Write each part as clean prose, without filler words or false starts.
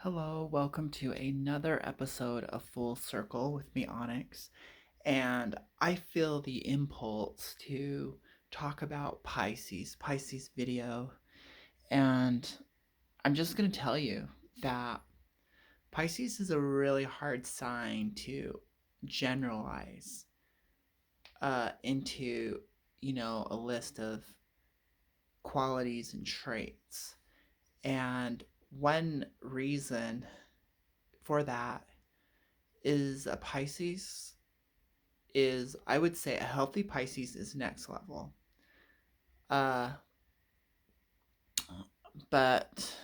Hello, welcome to another episode of Full Circle with me, Onyx. And I feel the impulse to talk about Pisces video. And I'm just going to tell you that Pisces is a really hard sign to generalize into, a list of qualities and traits. And one reason for that is a Pisces is I would say a healthy Pisces is next level. Uh, but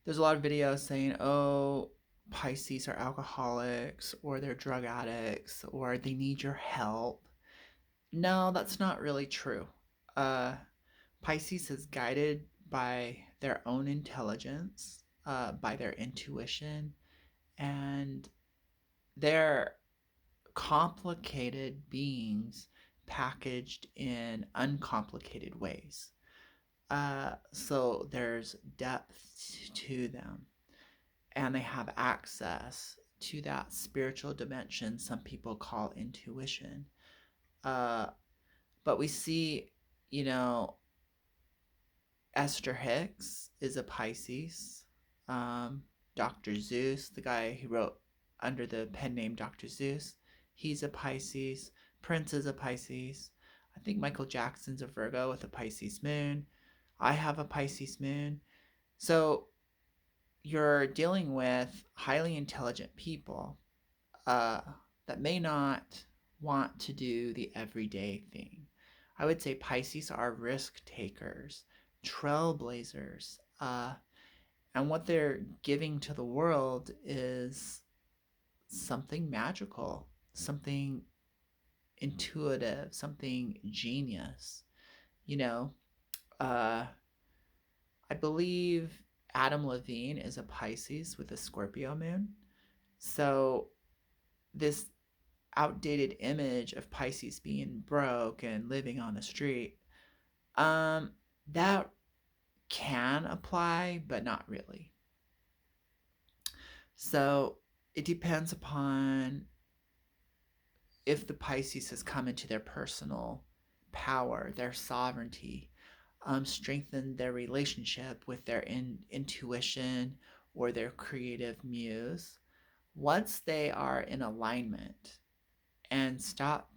there's a lot of videos saying, oh, Pisces are alcoholics or they're drug addicts or they need your help. No, that's not really true. Uh, Pisces is guided by their own intelligence, by their intuition, and they're complicated beings packaged in uncomplicated ways. So there's depth to them, and they have access to that spiritual dimension some people call intuition. Uh, but we see, you know, Esther Hicks is a Pisces. Um, Dr. Zeus, the guy who wrote under the pen name Dr. Zeus, he's a Pisces. Prince is a Pisces. I think Michael Jackson's a Virgo with a Pisces moon. I have a Pisces moon. So you're dealing with highly intelligent people uh, that may not want to do the everyday thing. I would say Pisces are risk takers, trailblazers, and what they're giving to the world is something magical, something intuitive, something genius. You know, uh, I believe Adam Levine is a Pisces with a Scorpio moon. So this outdated image of Pisces being broke and living on the street, um, that can apply, but not really. So it depends upon if the Pisces has come into their personal power, their sovereignty, strengthened their relationship with their intuition or their creative muse. Once they are in alignment and stop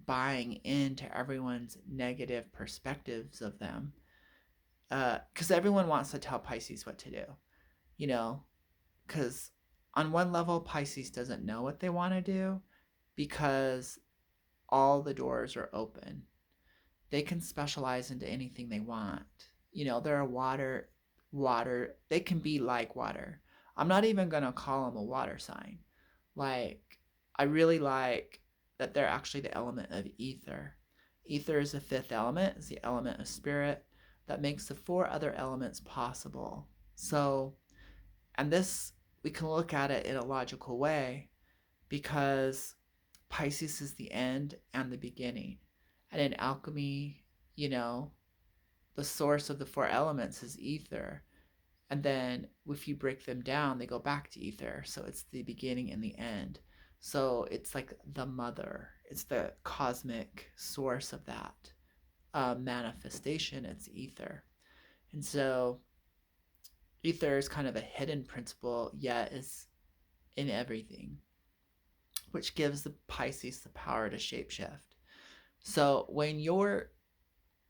buying into everyone's negative perspectives of them, because everyone wants to tell Pisces what to do, you know, because on one level, Pisces doesn't know what they want to do because all the doors are open. They can specialize into anything they want. You know, they're a water, they can be like water. I'm not even going to call them a water sign. Like, I really like that they're actually the element of ether. Ether is the fifth element, is the element of spirit that makes the four other elements possible. So, and this, we can look at it in a logical way because Pisces is the end and the beginning. And in alchemy, you know, the source of the four elements is ether. And then if you break them down, they go back to ether. So it's the beginning and the end. So it's like the mother, it's the cosmic source of that manifestation. It's ether. And so ether is kind of a hidden principle, yet is in everything, which gives the Pisces the power to shapeshift. So when your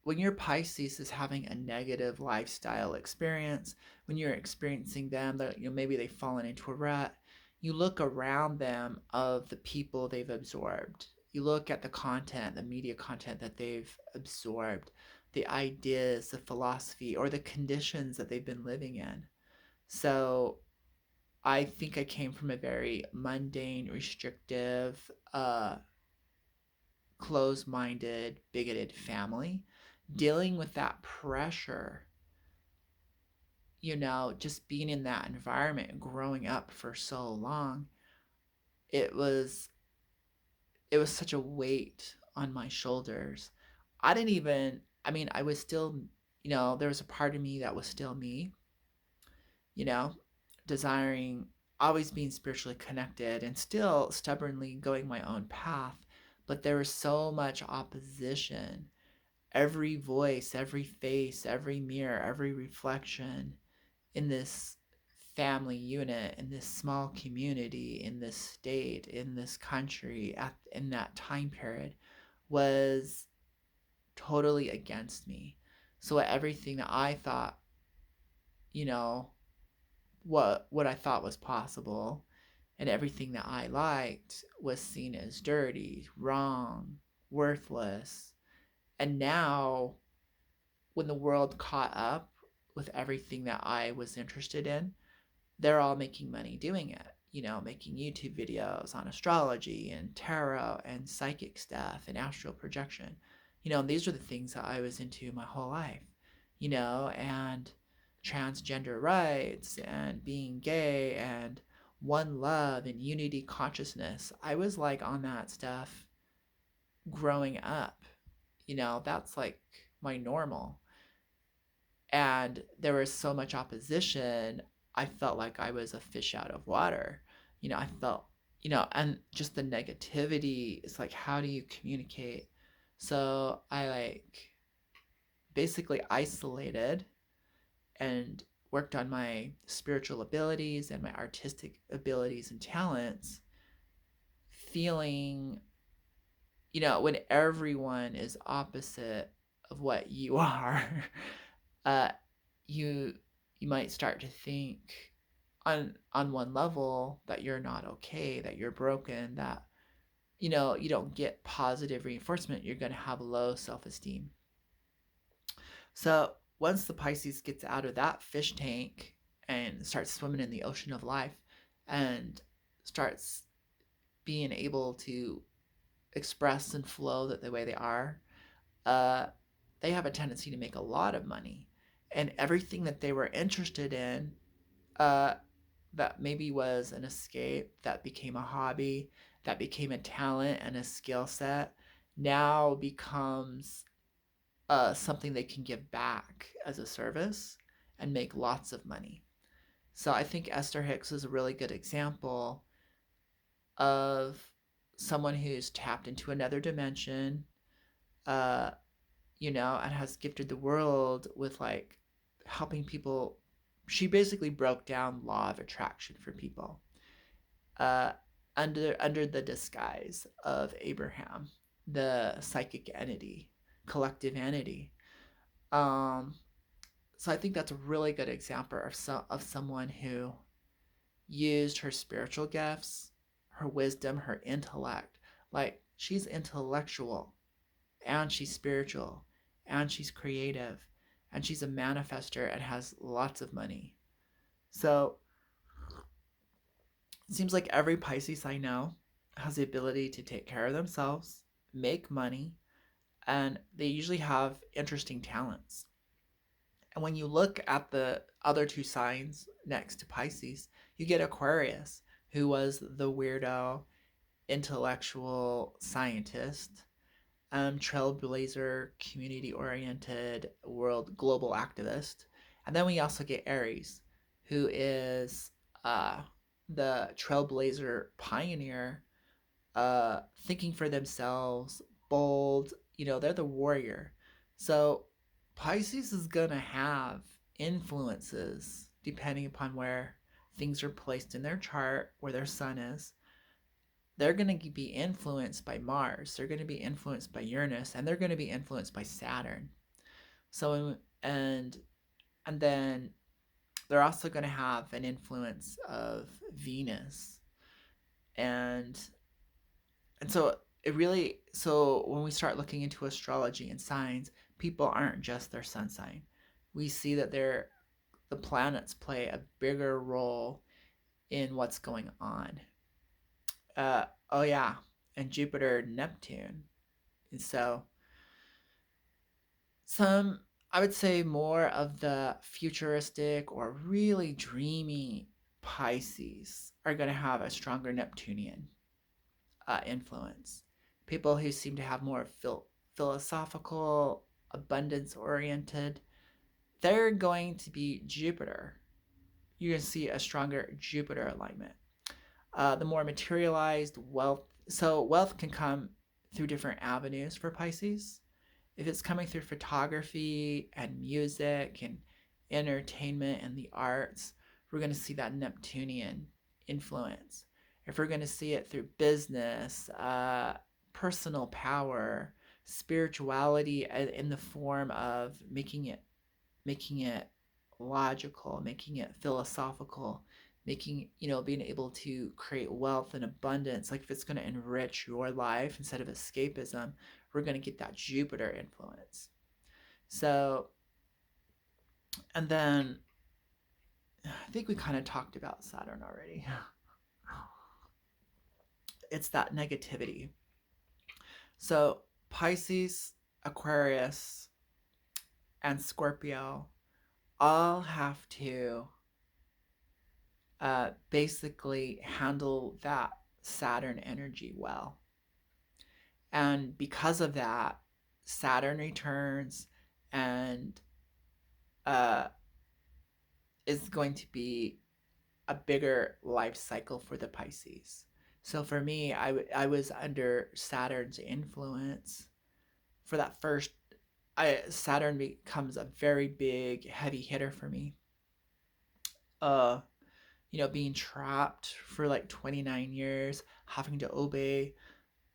Pisces is having a negative lifestyle experience, when you're experiencing them, that maybe they've fallen into a rut, you look around them of the people they've absorbed. You look at the content, the media content that they've absorbed, the ideas, the philosophy, or the conditions that they've been living in. So I think I came from a very mundane, restrictive, closed minded, bigoted family. Dealing with that pressure, just being in that environment and growing up for so long, it was it was such a weight on my shoulders. I didn't even I mean, I was still, there was a part of me that was still me, you know, desiring, always being spiritually connected and still stubbornly going my own path. But there was so much opposition. Every voice, every face, every mirror, every reflection in this family unit, in this small community, in this state, in this country, in that time period was totally against me. So everything that I thought, you know, what I thought was possible and everything that I liked was seen as dirty, wrong, worthless. And now when the world caught up with everything that I was interested in, they're all making money doing it. Making YouTube videos on astrology and tarot and psychic stuff and astral projection. And these are the things that I was into my whole life, and transgender rights and being gay and one love and unity consciousness. I was like on that stuff growing up. That's like my normal. And there was so much opposition. I felt like I was a fish out of water. I felt, and just the negativity. It's like, how do you communicate? So I like basically isolated and worked on my spiritual abilities and my artistic abilities and talents, feeling, when everyone is opposite of what you are, uh, you you might start to think on one level that you're not okay, that you're broken, that you don't get positive reinforcement, you're going to have low self-esteem. So once the Pisces gets out of that fish tank and starts swimming in the ocean of life and starts being able to express and flow the way they are, uh, they have a tendency to make a lot of money. And everything that they were interested in, uh, that maybe was an escape, that became a hobby, that became a talent and a skill set, now becomes something they can give back as a service and make lots of money. So I think Esther Hicks is a really good example of someone who's tapped into another dimension, uh, and has gifted the world with like helping people. She basically broke down law of attraction for people, uh, under the disguise of Abraham, the psychic entity, collective entity. Um, so I think that's a really good example of someone who used her spiritual gifts, her wisdom, her intellect. Like, she's intellectual and she's spiritual and she's creative and she's a manifester and has lots of money. So it seems like every Pisces I know has the ability to take care of themselves, make money, and they usually have interesting talents. And when you look at the other two signs next to Pisces, you get Aquarius, who was the weirdo intellectual scientist, trailblazer, community oriented, world global activist. And then we also get Aries, who is uh, the trailblazer pioneer, thinking for themselves, bold. They're the warrior. So Pisces is going to have influences depending upon where things are placed in their chart, where their sun is. They're going to be influenced by Mars, they're going to be influenced by Uranus, and they're going to be influenced by Saturn. So, and then they're also going to have an influence of Venus. And so when we start looking into astrology and signs, people aren't just their sun sign. We see that the planets play a bigger role in what's going on. Oh yeah, and Jupiter, Neptune. And so some, I would say, more of the futuristic or really dreamy Pisces are going to have a stronger Neptunian influence. People who seem to have more philosophical, abundance oriented, they're going to be Jupiter. you're going to see a stronger Jupiter alignment. The more materialized wealth, so wealth can come through different avenues for Pisces. If it's coming through photography and music and entertainment and the arts, we're going to see that Neptunian influence. If we're going to see it through business, personal power, spirituality in the form of making it logical, making it philosophical, making, being able to create wealth and abundance, like if it's going to enrich your life instead of escapism, we're going to get that Jupiter influence. So, and then I think we kind of talked about Saturn already. It's that negativity. So, Pisces, Aquarius, and Scorpio all have to basically handle that Saturn energy well. And because of that, Saturn returns and uh, is going to be a bigger life cycle for the Pisces. So for me, I was under Saturn's influence for that first. Saturn becomes a very big, heavy hitter for me. Uh, being trapped for like 29 years, having to obey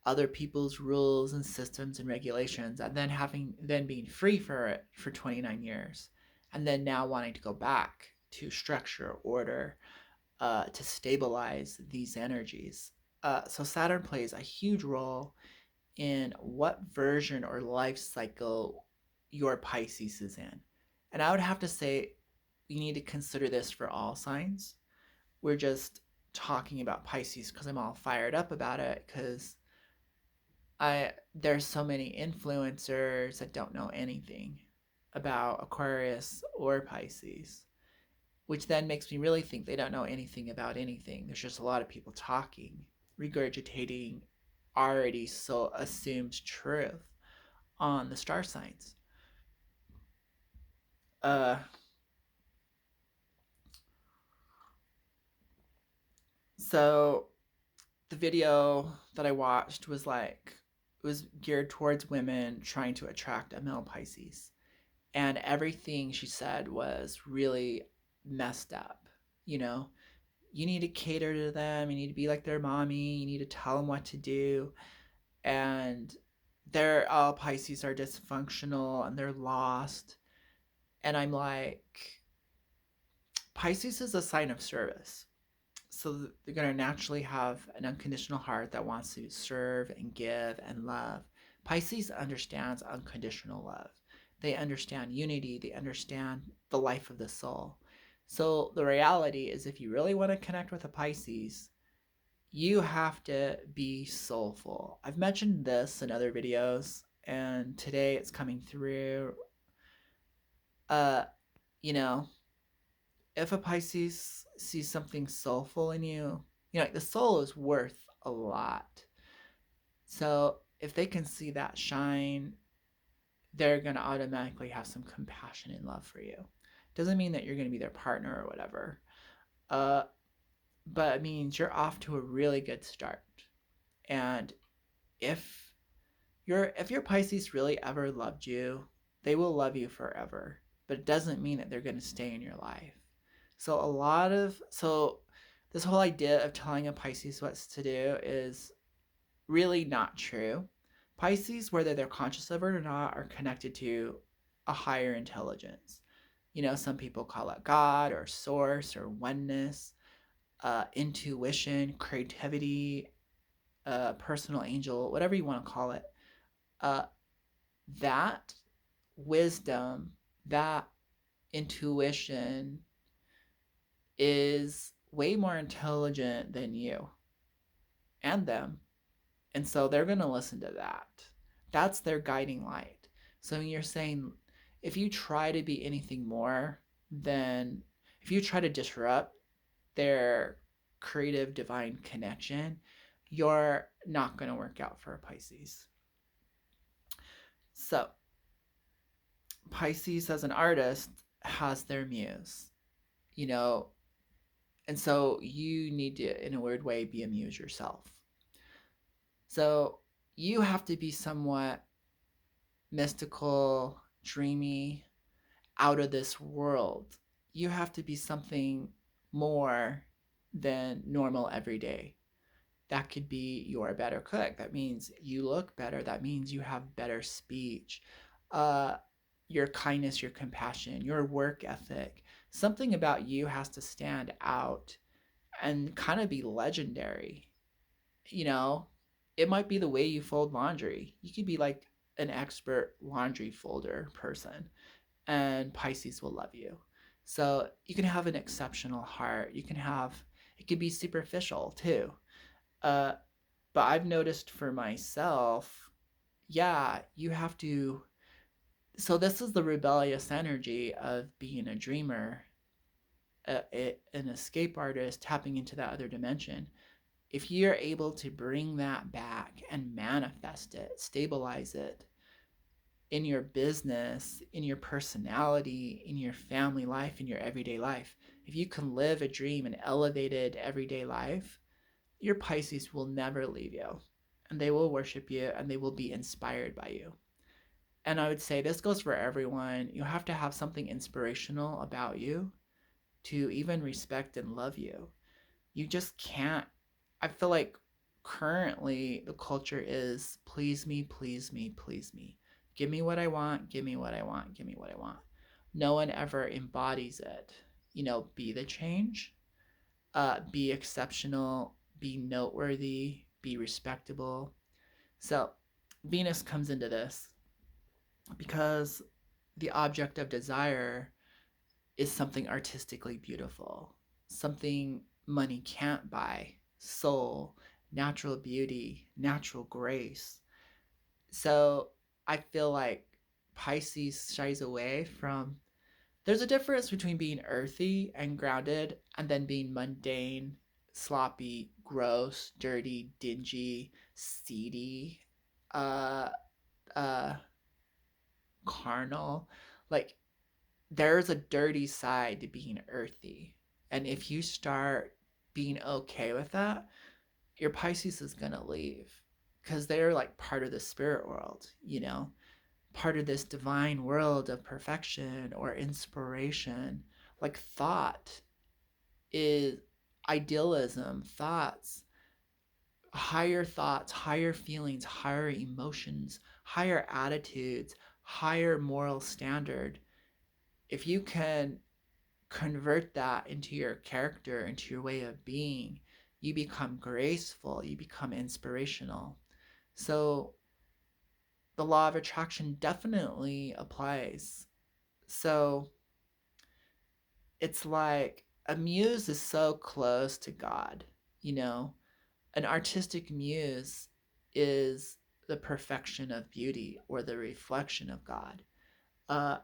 other people's rules and systems and regulations, and then being free for it for 29 years, and then now wanting to go back to structure, order, to stabilize these energies. So Saturn plays a huge role in what version or life cycle your Pisces is in. And I would have to say you need to consider this for all signs. We're just talking about Pisces because I'm all fired up about it, because there's so many influencers that don't know anything about Aquarius or Pisces, which then makes me really think they don't know anything about anything. There's just a lot of people talking, regurgitating already so assumed truth on the star signs. Uh, so the video that I watched was like, it was geared towards women trying to attract a male Pisces. And everything she said was really messed up. You know, you need to cater to them, you need to be like their mommy, you need to tell them what to do. And they're all Pisces are dysfunctional and they're lost. And I'm like, Pisces is a sign of service. So they're going to naturally have an unconditional heart that wants to serve and give and love. Pisces understands unconditional love. They understand unity. They understand the life of the soul. So the reality is, if you really want to connect with a Pisces, you have to be soulful. I've mentioned this in other videos, and today it's coming through. Uh, you know, if a Pisces sees something soulful in you, like the soul is worth a lot. So if they can see that shine, they're going to automatically have some compassion and love for you. Doesn't mean that you're going to be their partner or whatever. Uh, but it means you're off to a really good start. And if your Pisces really ever loved you, they will love you forever. But it doesn't mean that they're going to stay in your life. So this whole idea of telling a Pisces what to do is really not true. Pisces, whether they're conscious of it or not, are connected to a higher intelligence. Some people call it God or source or oneness, intuition, creativity, personal angel, whatever you want to call it. That wisdom, that intuition is way more intelligent than you and them. And so they're going to listen to that. That's their guiding light. So you're saying, if you try to be anything more than, if you try to disrupt their creative divine connection, you're not going to work out for a Pisces. So Pisces as an artist has their muse. And so you need to, in a weird way, be a muse yourself. So you have to be somewhat mystical, dreamy, out of this world. You have to be something more than normal every day. That could be you're a better cook. That means you look better. That means you have better speech. Uh, your kindness, your compassion, your work ethic. Something about you has to stand out and kind of be legendary. You know, it might be the way you fold laundry. You could be like an expert laundry folder person, and Pisces will love you. So you can have an exceptional heart. You can have, it could be superficial too. Uh, but I've noticed for myself, yeah, you have to. So this is the rebellious energy of being a dreamer, an escape artist, tapping into that other dimension. If you're able to bring that back and manifest it, stabilize it in your business, in your personality, in your family life, in your everyday life, if you can live a dream, an elevated everyday life, your Pisces will never leave you, and they will worship you, and they will be inspired by you. And I would say this goes for everyone. You have to have something inspirational about you to even respect and love you. You just can't. I feel like currently the culture is please me, please me, please me. Give me what I want, give me what I want, give me what I want. No one ever embodies it. You know, be the change, be exceptional, be noteworthy, be respectable. So Venus comes into this because the object of desire is something artistically beautiful, something money can't buy, soul, natural beauty, natural grace. So I feel like Pisces shies away from. There's a difference between being earthy and grounded and then being mundane, sloppy, gross, dirty, dingy, seedy, uh, uh, carnal. Like, there's a dirty side to being earthy. And if you start being okay with that, your Pisces is going to leave because they're like part of the spirit world, you know, part of this divine world of perfection or inspiration. Like thought is idealism, thoughts, higher feelings, higher emotions, higher attitudes, higher moral standard. If you can convert that into your character, into your way of being, you become graceful, you become inspirational. So the law of attraction definitely applies. So it's like a muse is so close to God, you know? An artistic muse is the perfection of beauty or the reflection of God. Uh,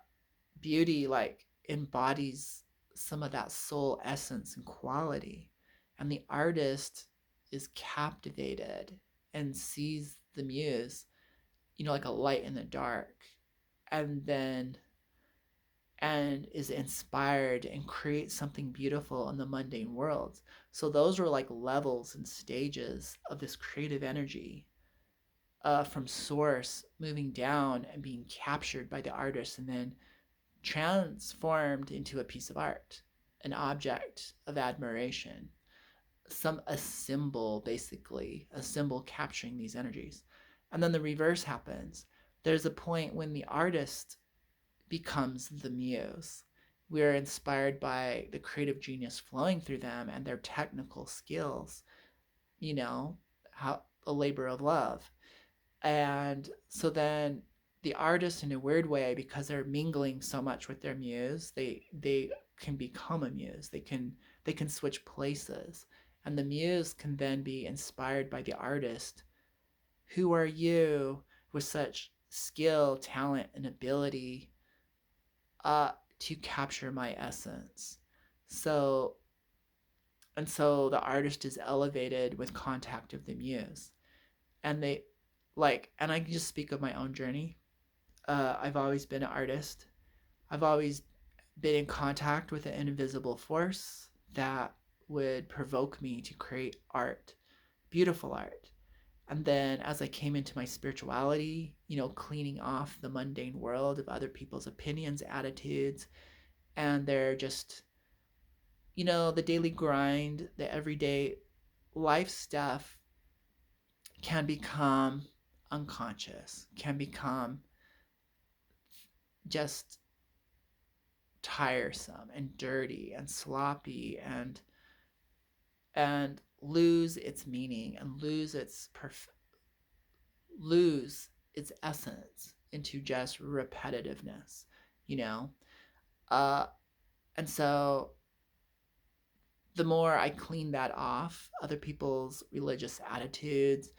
Beauty like embodies some of that soul essence and quality, and the artist is captivated and sees the muse, you know, like a light in the dark, and then and is inspired and creates something beautiful in the mundane world. So those are like levels and stages of this creative energy, from source moving down and being captured by the artist and then transformed into a piece of art, an object of admiration, a symbol, basically, a symbol capturing these energies. And then the reverse happens. There's a point when the artist becomes the muse. We're inspired by the creative genius flowing through them and their technical skills, you know, how a labor of love. And so then the artist, in a weird way, because they're mingling so much with their muse, they can become a muse. They can switch places, and the muse can then be inspired by the artist. Who are you with such skill, talent, and ability, uh to capture my essence? So so the artist is elevated with contact of the muse, and and I can just speak of my own journey. I've always been an artist. I've always been in contact with an invisible force that would provoke me to create art, beautiful art. And then as I came into my spirituality, cleaning off the mundane world of other people's opinions, attitudes, and they're just, the daily grind, the everyday life stuff can become unconscious, can become just tiresome and dirty and sloppy and lose its meaning and lose its essence into just repetitiveness, you know? Uh, and so the more I clean that off, other people's religious attitudes,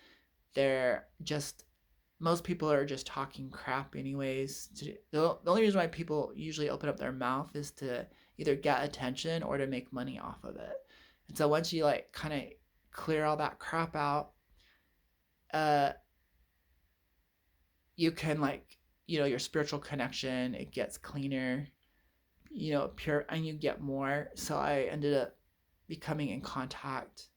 they're just, most people are just talking crap anyways. The only reason why people usually open up their mouth is to either get attention or to make money off of it. And so once you like kind of clear all that crap out, uh, you can like, your spiritual connection, it gets cleaner, pure, and you get more. So I ended up becoming in contact,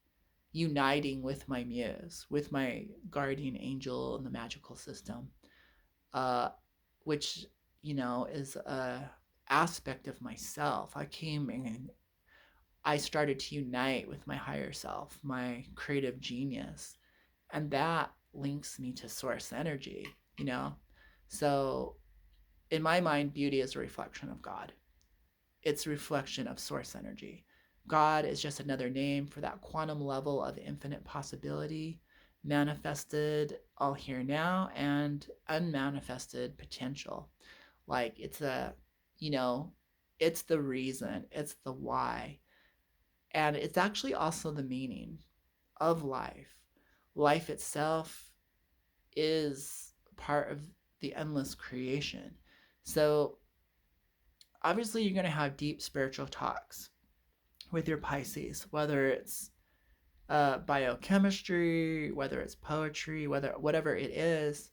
uniting with my muse, with my guardian angel in the magical system, uh, which, is a aspect of myself. I came and I started to unite with my higher self, my creative genius, and that links me to source energy, you know? So in my mind, beauty is a reflection of God. It's a reflection of source energy. God is just another name for that quantum level of infinite possibility, manifested all here now and unmanifested potential. Like you know, it's the reason, it's the why. And it's actually also the meaning of life. Life itself is part of the endless creation. So obviously you're going to have deep spiritual talks with your Pisces, whether it's biochemistry, whether it's poetry, whatever it is.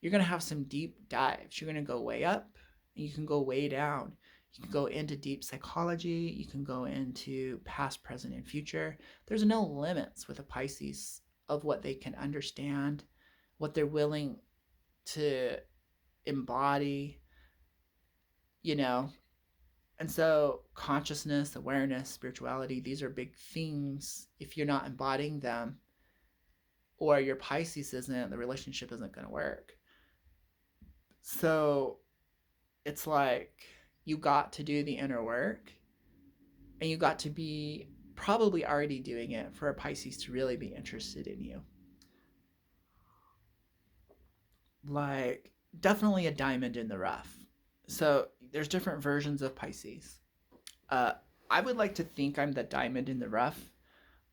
You're going to have some deep dives. You're going to go way up and you can go way down. You can go into deep psychology. You can go into past, present, and future. There's no limits with a Pisces of what they can understand, what they're willing to embody, you know. And so consciousness, awareness, spirituality, these are big things. If you're not embodying them, or your Pisces isn't, the relationship isn't going to work. So it's like you got to do the inner work, and you got to be probably already doing it for a Pisces to really be interested in you. Like, definitely a diamond in the rough. So there's different versions of Pisces. Uh, I would like to think I'm the diamond in the rough.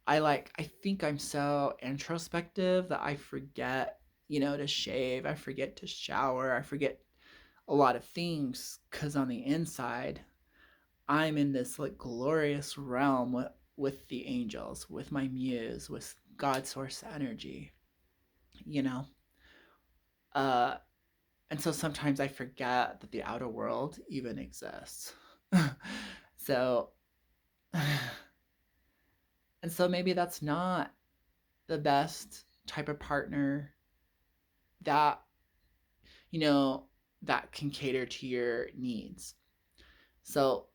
I think I'm so introspective that I forget, to shave. I forget to shower. I forget a lot of things because on the inside, I'm in this like glorious realm with the angels, with my muse, with God source energy, you know? Uh, and so sometimes I forget that the outer world even exists. so, and so maybe that's not the best type of partner that, you know, that can cater to your needs. So,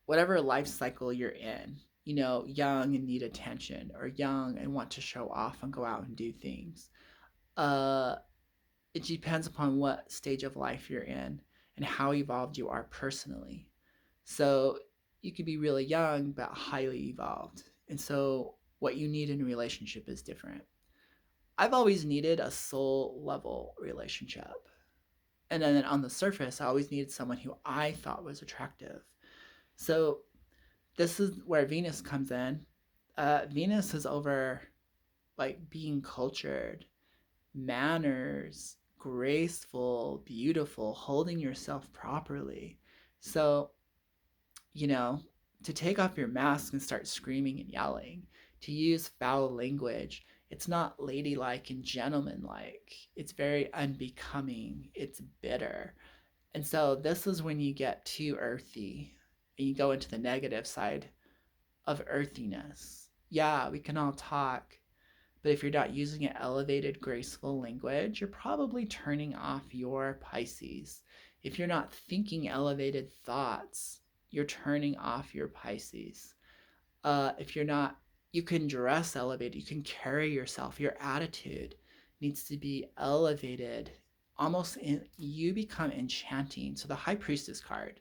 whatever life cycle you're in, young and need attention, or young and want to show off and go out and do things, uh, it depends upon what stage of life you're in and how evolved you are personally. So, you could be really young but highly evolved. And so, what you need in a relationship is different. I've always needed a soul level relationship. And then on the surface, I always needed someone who I thought was attractive. So this is where Venus comes in. Venus is over like being cultured, manners, graceful, beautiful, holding yourself properly. So, you know, to take off your mask and start screaming and yelling, to use foul language, it's not ladylike and gentlemanlike. It's very unbecoming. It's bitter. And so this is when you get too earthy and you go into the negative side of earthiness. Yeah, we can all talk, but if you're not using an elevated, graceful language, you're probably turning off your Pisces. If you're not thinking elevated thoughts, you're turning off your Pisces. If you're not, you can dress elevated, you can carry yourself, your attitude needs to be elevated. Almost you become enchanting. So the High Priestess card,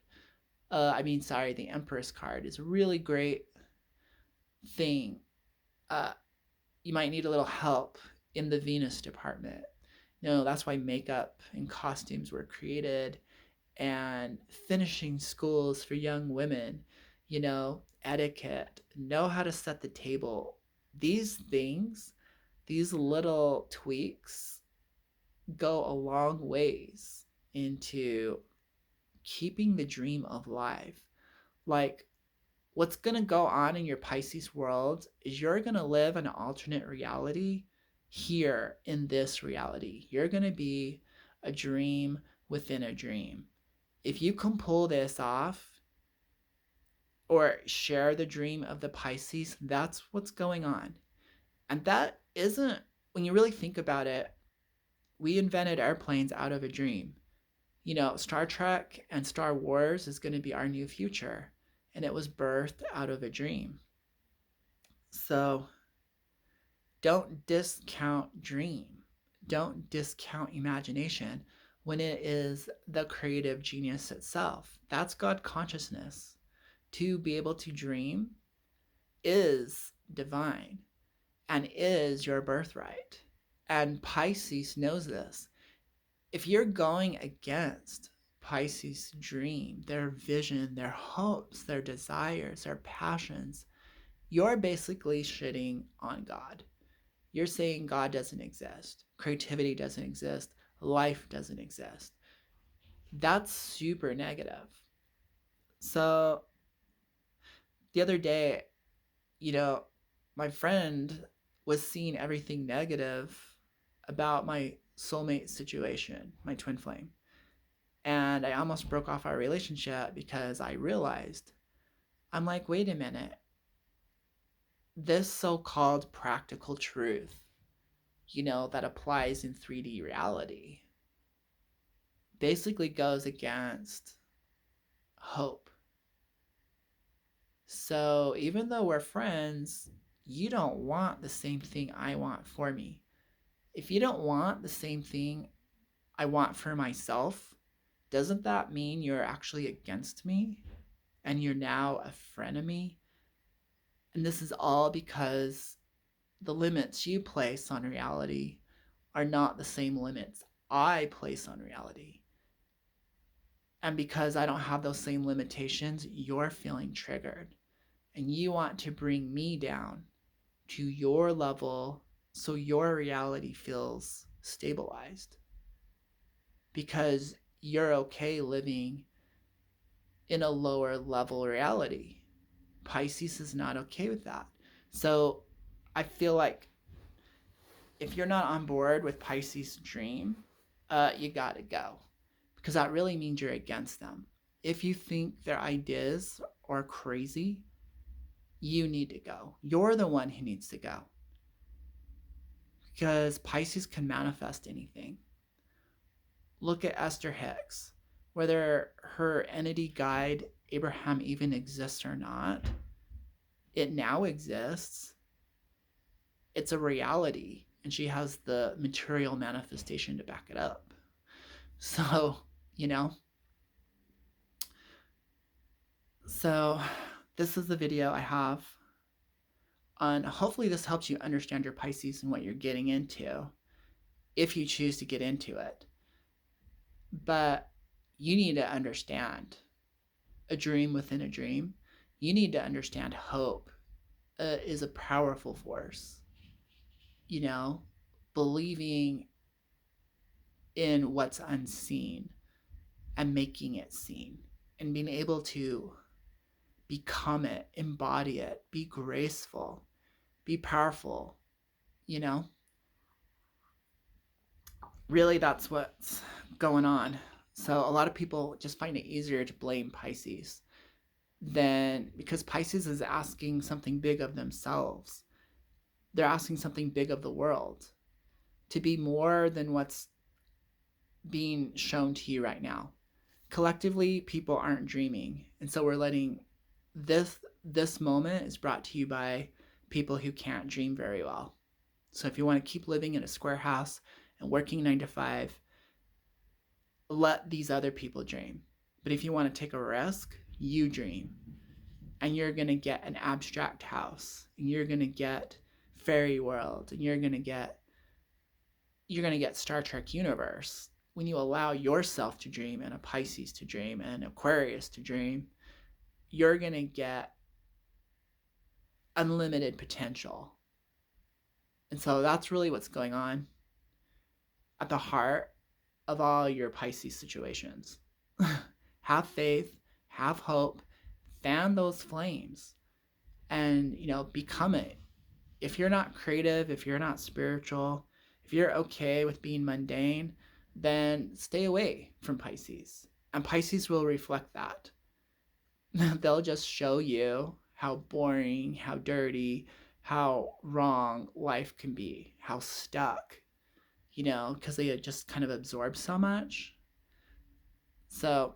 the Empress card is a really great thing. Uh, you might need a little help in the Venus department. That's why makeup and costumes were created, and finishing schools for young women, etiquette, know how to set the table. These things, these little tweaks go a long ways into keeping the dream alive. Like, what's going to go on in your Pisces world is you're going to live an alternate reality here in this reality. You're going to be a dream within a dream. If you can pull this off or share the dream of the Pisces, that's what's going on. And that isn't, when you really think about it, we invented airplanes out of a dream. Star Trek and Star Wars is going to be our new future, and it was birthed out of a dream. So don't discount dream. Don't discount imagination when it is the creative genius itself. That's God consciousness. To be able to dream is divine and is your birthright. And Pisces knows this. If you're going against Pisces' dream, their vision, their hopes, their desires, their passions, you're basically shitting on God. You're saying God doesn't exist, creativity doesn't exist, life doesn't exist. That's super negative. So the other day, my friend was seeing everything negative about my soulmate situation, my twin flame. And I almost broke off our relationship because I realized, I'm like, wait a minute. This so-called practical truth, that applies in 3D reality, basically goes against hope. So even though we're friends, you don't want the same thing I want for me. If you don't want the same thing I want for myself, doesn't that mean you're actually against me and you're now a frenemy? And this is all because the limits you place on reality are not the same limits I place on reality. And because I don't have those same limitations, you're feeling triggered. And you want to bring me down to your level so your reality feels stabilized. Because you're okay living in a lower level reality. Pisces is not okay with that. So I feel like if you're not on board with Pisces' dream, you gotta go. Because that really means you're against them. If you think their ideas are crazy, you need to go. You're the one who needs to go. Because Pisces can manifest anything. Look at Esther Hicks. Whether her entity guide, Abraham, even exists or not, it now exists. It's a reality, and she has the material manifestation to back it up. So, So this is the video I have on, hopefully this helps you understand your Pisces and what you're getting into, if you choose to get into it. But you need to understand a dream within a dream. You need to understand hope is a powerful force. Believing in what's unseen and making it seen and being able to become it, embody it, be graceful, be powerful, Really, that's what's going on. So a lot of people just find it easier to blame Pisces. then because Pisces is asking something big of themselves, they're asking something big of the world to be more than what's being shown to you right now. Collectively, people aren't dreaming, and so we're letting this moment is brought to you by people who can't dream very well. So if you want to keep living in a square house and working 9 to 5, let these other people dream. But if you want to take a risk, you dream. And you're going to get an abstract house, and you're going to get fairy world, and you're going to get Star Trek universe. When you allow yourself to dream, and a Pisces to dream, and an Aquarius to dream, you're going to get unlimited potential. And so that's really what's going on at the heart of all your Pisces situations. Have faith, have hope, fan those flames, and become it. If you're not creative, if you're not spiritual, if you're okay with being mundane, then stay away from Pisces. And Pisces will reflect that. They'll just show you how boring, how dirty, how wrong life can be, how stuck, because they just kind of absorb so much. So